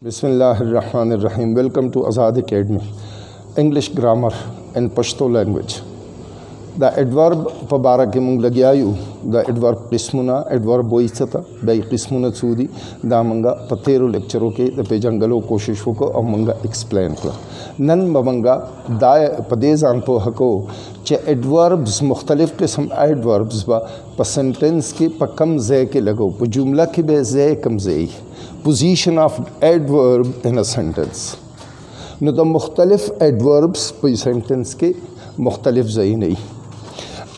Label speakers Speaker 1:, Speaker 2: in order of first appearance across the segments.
Speaker 1: Bismillahirrahmanirrahim. Welcome to Azad Academy. English grammar in pashto language. The adverb pabara ke mung lagyayu. The adverb qismuna, adverb boisata, by qismuna tsudi. Da manga pateru lecture ke the pejangalo koshish ko manga explain ko. Nan manga da padezan po hako che adverbs mukhtalif qism adverbs ba pa sentence ke pa kam zay ke lago. Pa jumla ke be zay kam zay. Position of adverb in a sentence. No the मुख्तलिफ adverbs पर sentence के मुख्तलिफ ज़ई नहीं.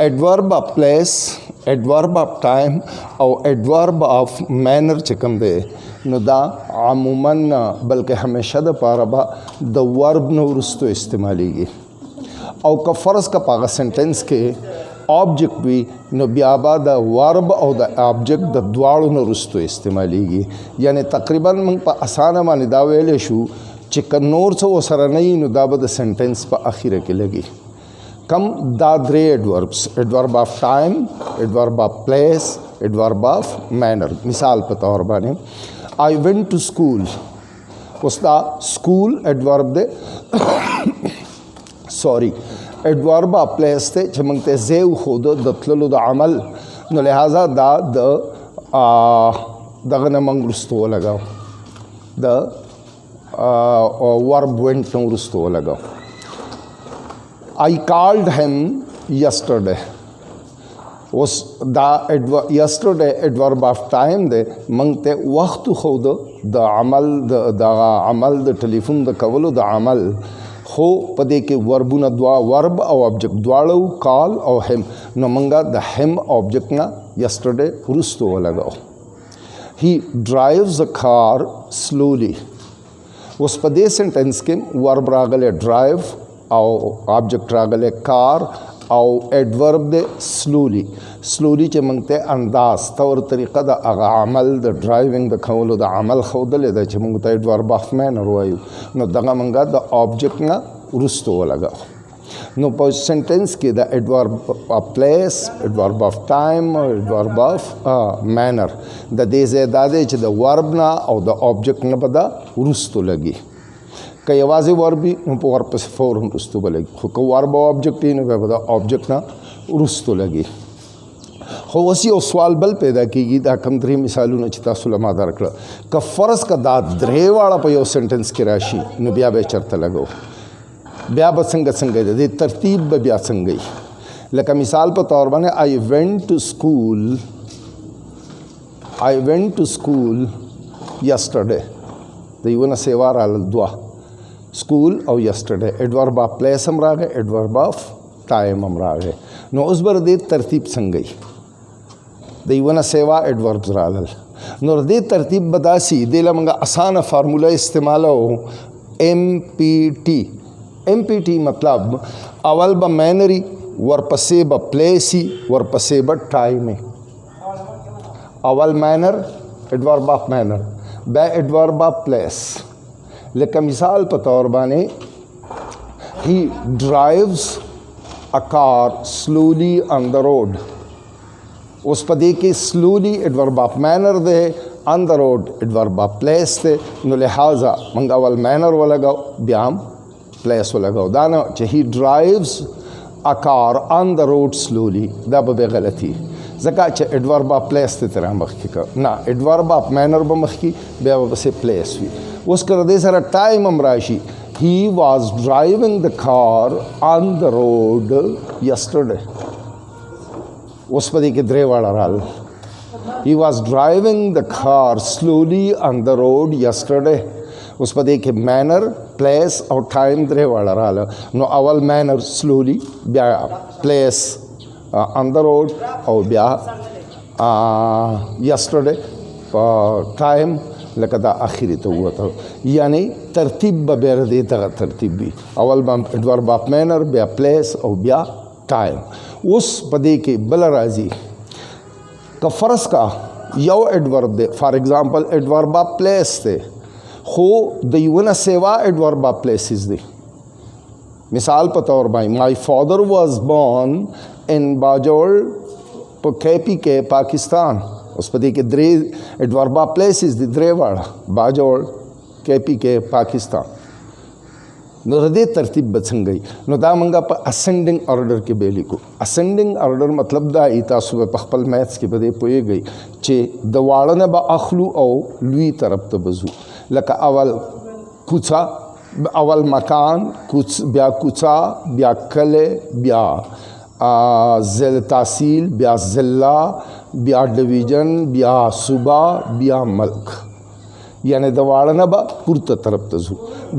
Speaker 1: Adverb of place, adverb of time और adverb of manner चिकम दे. No दा आमुमन बल्कि हमेशा द पारबा the verb न उरुस्तो इस्तेमालीगी. और का फ़र्ज़ का पागा sentence के ऑब्जेक्ट भी न ब्याबा द वर्ब और द ऑब्जेक्ट द द्वाड़ो न रुस्तो इस्तेमालीगी. यानी तकरीबन मंग पा आसाना मानी दावेले शू चिकन नोर से वो सरा नहीं न दाबा द सेंटेंस पा आखिर के लगी. कम दादरे adverbs, adverb of time, adverb of place, adverb of manner. मिसाल पे तौर बाने आई वेंट टू स्कूल. उसदा school adverb they sorry adverb of place थे चमंगते जेव खुद दतलु द अमल न लिहाजा दा द दगन मंगरुस्तो लगाओ द वर्ब वेंट नरुस्तो लगाओ. I called him yesterday. उस दा यस्टरडे एडवर्ब ऑफ टाइम दे मंगते वक्त खुद द अमल द टेलीफोन द कवलो द अमल हो पदे के वर्बुना द्वा वर्ब और ऑब्जेक्ट द्वाड़ो कॉल और हेम न मंगा द हेम ऑब्जेक्ट ना यस्टरडे रुस्तो लगाओ. ही ड्राइव्स अ कार स्लोली. उस पदे सेंटेंस के वर्ब रागले ड्राइव और ऑब्जेक्ट रागले कार और एडवर्ब दे स्लोली. स्लोली चे मंगते अंदाज तौर तरीक़ा द अमल द ड्राइविंग द खवलो द अमल खवदले द चे मंगते एडवर्ब ऑफ मैनर वायु न दगा मंगा द ऑब्जेक्ट ना रुस्तो लगा. नो पर सेंटेंस के the adverb of place, adverb of time, adverb of manner the देजे दादे चे द वर्ब ना और द ऑब्जेक्ट ना बदा रुस्तो लगी. कई आवाज़ें वर्ब भी उनको वर्ब पे फ़ौरन रुस्तो लगी. को वर्ब ऑब्जेक्ट ही नहीं बदा ऑब्जेक्ट ना रुस्तो लगी. हो वसी और सवाल बल पैदा की दा कम दरी मिसालों ने चिता सुलमा दार कर का फ़र्ज़ का दा द्रे वाला पे यो सेंटेंस की राशि न ब्या बेचरता लगो ब्या बसंग संगे दे तरतीब ब्या संगई. लेकिन मिसाल पर तौर बने I went to school yesterday. तो ये ना सेवार आल दुआ स्कूल और यस्टरडे एडवर्ब ऑफ प्लेस हम रागे एडवर्ब ऑफ टाइम हम रागे नो उस बार दे तरतीब संगई देवना सेवा एडवर्ब्स रालल नोर दे तरतीब बदासी देला मंगा आसान फार्मूला इस्तेमाल हो एमपीटी मतलब अवल ब मैनरी वरपसे ब प्लेसी वरपसे ब टाइम. अवल मैनर एडवर्ब ऑफ मैनर ब एडवर्ब ऑफ प्लेस. लेकिन मिसाल पर तौर बाने ही drives a car slowly on the road. उस पदे के slowly adverb of manner they on the road adverb of place they know लिहाजा मंगावल मैनर वाला गाओ ब्याम प्लेस वाला गाओ दाना ही drives a car on the road slowly दा बे गलती जका च एडवर्ब ऑफ प्लेस ते तरह मखी का ना एडवर्ब ऑफ मैनर ब मखी बे से प्लेस हुई. उसका दे सारा टाइम अमराशी he was driving the car on the road yesterday. उस पदी के द्रे वाला राल he was driving the car slowly on the road yesterday. उस पदी के manner, place और time द्रे वाला राल नो अवल manner slowly ब्या place on the road और ब्या yesterday time लकदा आखिरी तो हुआ था. यानी तरतीब बेर दे तक तरतीब भी अवल एडवर्ब ऑफ मैनर ब्या प्लेस और ब्या टाइम. उस पदे के बल राजी का फ़र्ज़ का यो एडवर्ब दे for example adverb of place दे हो दीवना सेवा एडवर्ब ऑफ प्लेसिस दे. मिसाल पर तौर भाई my father was born in Brazil के पाकिस्तान. उस पदी के द्रे एडवर्ब ऑफ प्लेसिस द द्रेवाड़ा Brazil KPK Pakistan نو د دې ترتیب به څنګه وي نو دا موږ په اسنډنګ آرډر کې به لیکو اسنډنګ آرډر مطلب دا ای تاسو په خپل میث کې به دې پوهیږئ چې د واړه نه به اخلو او لوی طرف ته بزو لکه اول کوڅه اول مکان بیا کوڅه بیا کله بیا ضلع تحصیل بیا ضلع بیا ډویژن بیا صوبه بیا ملک یعنی د واړه نه به پورته طرف ته ځو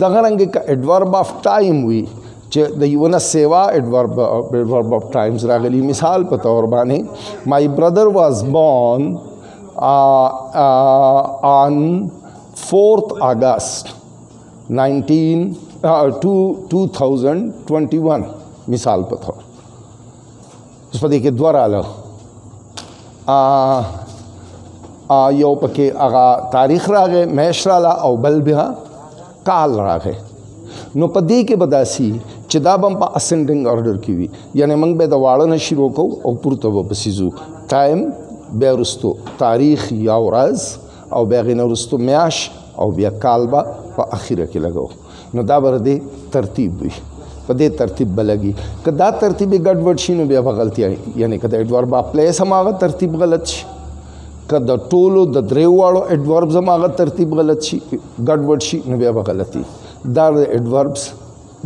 Speaker 1: دغه رنګې که ایډورب آف ټایم وي چې د یوه نه سیوا ایډورب آف ټایمز راغلي مثال په طور باندې مای برادر واز بورن آن 4th August 2021 مثال په طور اوس په دې کې دوه راغله یو پکې هغه تاریخ راغی میش راله او بل بیا کال راغی نو په دې کې به داسي چې دا به هم په اسنډنګ آرډر کې وي یعنی موږ به د واړه نه شروع کوو او پورته به پسې ځو ټایم بیا وروستو تاریخ یا ورځ او بیا هغې نه وروستو میاشت او بیا کال به په اخره کې لګو نو دا به د ترتیب وي په دې ترتیب به لګي که دا ترتیب یې ګډوډ شي نو بیا به غلطي یعنی که د ایډورب آف پلیس هم هغه ترتیب غلط شي که د ټولو د درې واړو ایډوربز هم هغه ترتیب غلط شي ګډوډ شي نو بیا به غلطي دا د ایډوربز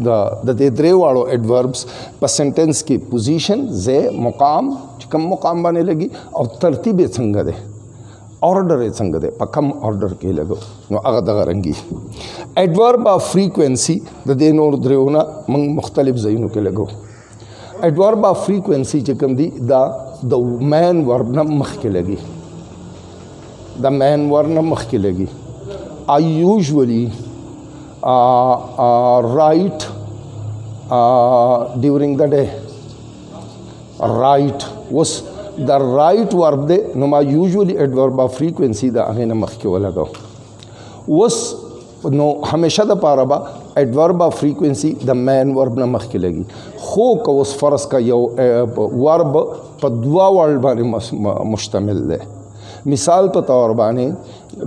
Speaker 1: د دې درې واړو ایډوربز په سنټنس کې پوزیشن ځای مقام چې کوم مقام باندې لګي او ترتیب یې څنګه دی آرډر یې څنګه دی په کم آرډر کې لګو نو هغه دغه رنګي ایډورب آف فریکوینسي د دې نور دریو نه موږ مختلف ځایونو کې لګو ایډورب آف فریکوینسي چې کوم دی دا د مین ورب نه مخکې لګي د مین ورب نه مخکې لګي I usually write during the day write was the right verb دی نو ما usually adverb of frequency دا هغې نه مخکې ولګو اوس نو همیشه دپاره به adverb of frequency د main verb نه مخکې لګي خو که اوس فرض که یو verb په دوه ورډ باندې مشتمل دی مثال په طور باندې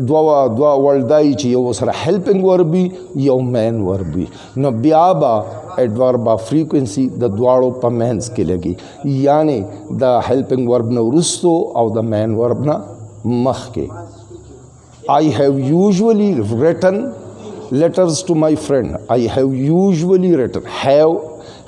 Speaker 1: دوه ورډ دی چې یو سره helping verb وي یو main verb وي نو بیا به adverb of frequency د دواړو په مینس کې لګي یعنی د helping verb نه وروستو او د main verb نه مخکې I have usually written letters to my friend I have usually written have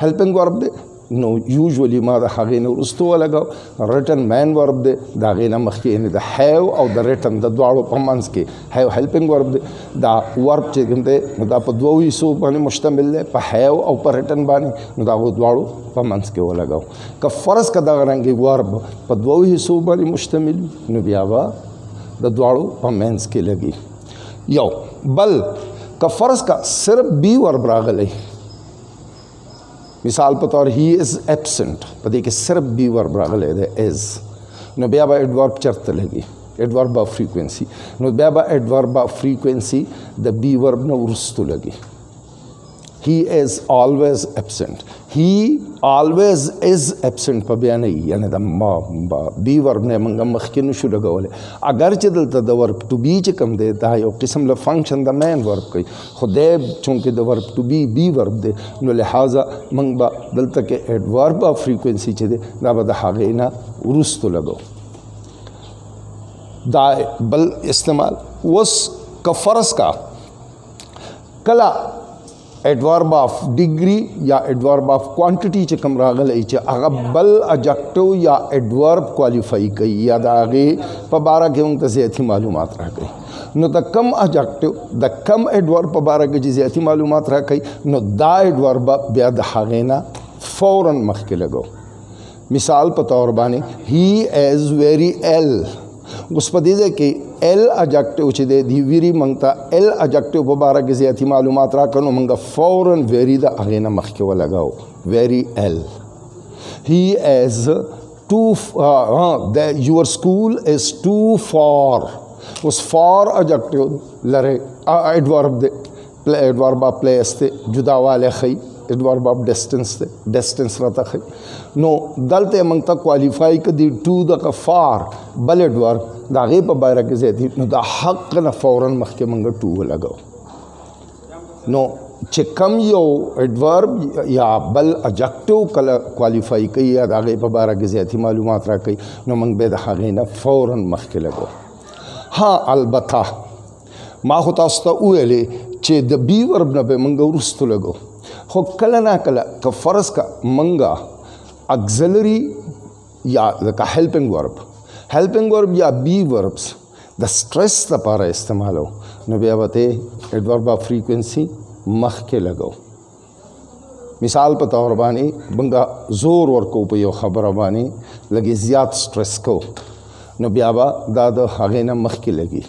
Speaker 1: helping verb دی نو usually ما د هغې نه وروستو ولګاو written main verb دی د هغې نه مخکې یعنې د have او د written د دواړو په منځ کې have helping verb دی دا verb چې کوم دی نو دا په دوو حصو باندې مشتمل دی په have او په written باندې نو د هغو دواړو په منځ کې ولګاو که فرض که دغه رنګې verb په دوو حصو باندې مشتمل نو بیا به د دواړو په منځ کې لګي یو بل که فرض که صرف بی verb راغلی مثال په طور he is absent په دې کې صرف بی verb راغلی دی is نو بیا به adverb چرته لګي adverb of frequency نو بیا به adverb of frequency د بی verb نه وروستو لګي he is always absent he always is absent په بیا نه یعنی د بی verb نه موږ مخکې نشو لګولی اگر چې دلته د verb to be چې کوم دی دا یو قسم له فنکشن د main verb کوي خو دی چونکې د verb to be بی verb دی نو لحاظه موږ به دلته کې adverb of frequency چې دی دا به د هغې نه وروستو لګو دا بل استعمال اوس که فرض کا کله adverb of degree یا adverb of quantity چې کوم راغلی چې هغه بل adjective یا adverb qualify کوي یا د هغې په باره کې موږ ته زیاتي معلومات راکوي نو د کم adjective د کم adverb په باره کې چې زیاتي معلومات راکوي نو دا adverb بیا د هغې نه فوراً مخکې لګو مثال په طور باندې he is very ill اوس په دې ځای کې ال adjective چې دی دی ویری موږ ته ال adjective په باره کې زیاتي معلومات راکړو نو موږ فوراً ویری د هغې نه مخکې ولګاو very ill he is too your school is too far اوس far adjective لرې adverb دی adverb of place دی جداوالی ښیي adverb of distance دی distance راته ښیي نو دلته موږ ته qualify که دی to دغه far بل adverb د هغې په باره کې زیاتي نو د حق نه فوراً مخکې موږ to ولګو نو چې کم یو ایڈورب یا بل اجکټیو کله کوالیفای کوي یا د هغې په باره کې زیاتي معلومات راکوي نو موږ به د هغې نه فوراً مخکې لګو. ها البته ما خو تاسو ته وویلې چې د بی ورب نه به موږ وروستو لګو، خو کله نه کله که فرض که موږ اگزلري یا لکه هیلپنګ ورب یا بی وربس د سټرس لپاره استعمالو نو بیا به ته ایڈورب آف فریکوینسي مخکې لګو. مثال په طور باندې موږ زور ورکو په یو خبره باندې لږې زیات سټرس کو نو بیا به دا د هغې نه مخکې لګي.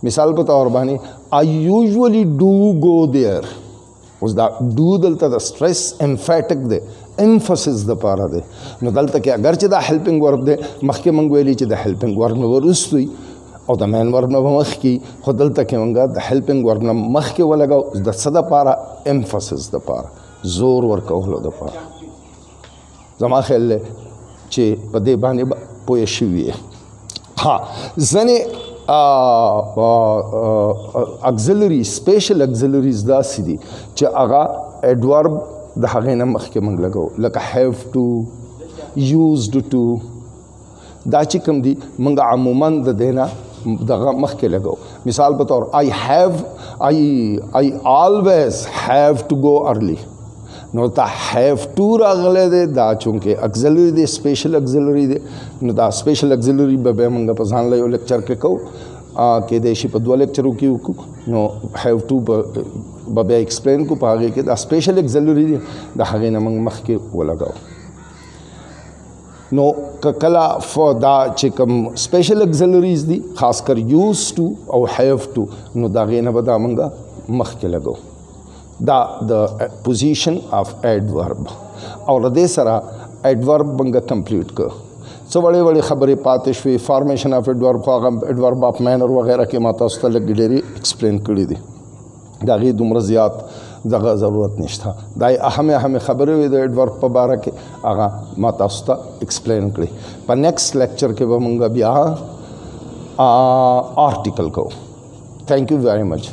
Speaker 1: مثال په طور باندې I usually do go there. اوس دا ډو دلته د سټرس امفیټک دی، امفسس دپاره دی. نو دلته کې اگر چې دا هیلپنګ ورب دی مخکې موږ ویلي چې د هیلپنګ ورب نه وروستوي او د مین ورب نه به مخکې، خو دلته کې موږ د هیلپنګ ورب نه مخکې ولګو د څه دپاره؟ امفسس دپاره، زور ورکولو دپاره. زما خیال دی چې په دې باندې به پوه شوي یې. ها ځینې اگزلری سپیشل اگزلریز داسې دي چې هغه ایڈورب د هغې نه مخکې موږ لګو، لکه هیو ټو، یوزډ ټو، دا چې کوم دي موږ عموما د دې نه دغه مخکې لګو. مثال په طور I always have to go early. نو دا هیو ټو راغلی دی، دا چونکې اگزلري دی، سپیشل اگزلري دی، نو دا سپیشل اگزلري به بیا موږ په ځان له یو لیکچر کې کوو، کیدای شي په 2 لیکچرو کې وکړو. نو هیو ټو به بیا ایکسپلین کو په هغې کې دا سپیشل اگزلري دی، د هغې نه موږ مخکې ولګو. نو که کله دا چې کوم سپیشل اگزلریز دي خاص کر یوز ټو او هیو ټو نو د هغې نه به دا موږ مخکې لګو. دا د پوزیشن آف ایڈورب او د دې سره ایڈورب موږ کمپلیټ کړو. څه وړې وړې خبرې پاتې شوې. فارمیشن آف ایڈورب خو هغه ایڈورب آف مینر وغیره کې ما تاسو ته لږ ډېرې ایکسپلین کړي دي، د هغې دومره زیات دغه ضرورت نشته. دا اهمې خبرې وې د ایڈورب په باره کې، هغه ما تاسو ته ایکسپلین کړي. په نیکسټ لیکچر کې به موږ بیا آرټیکل کوو. تھینک یو ویری مچ.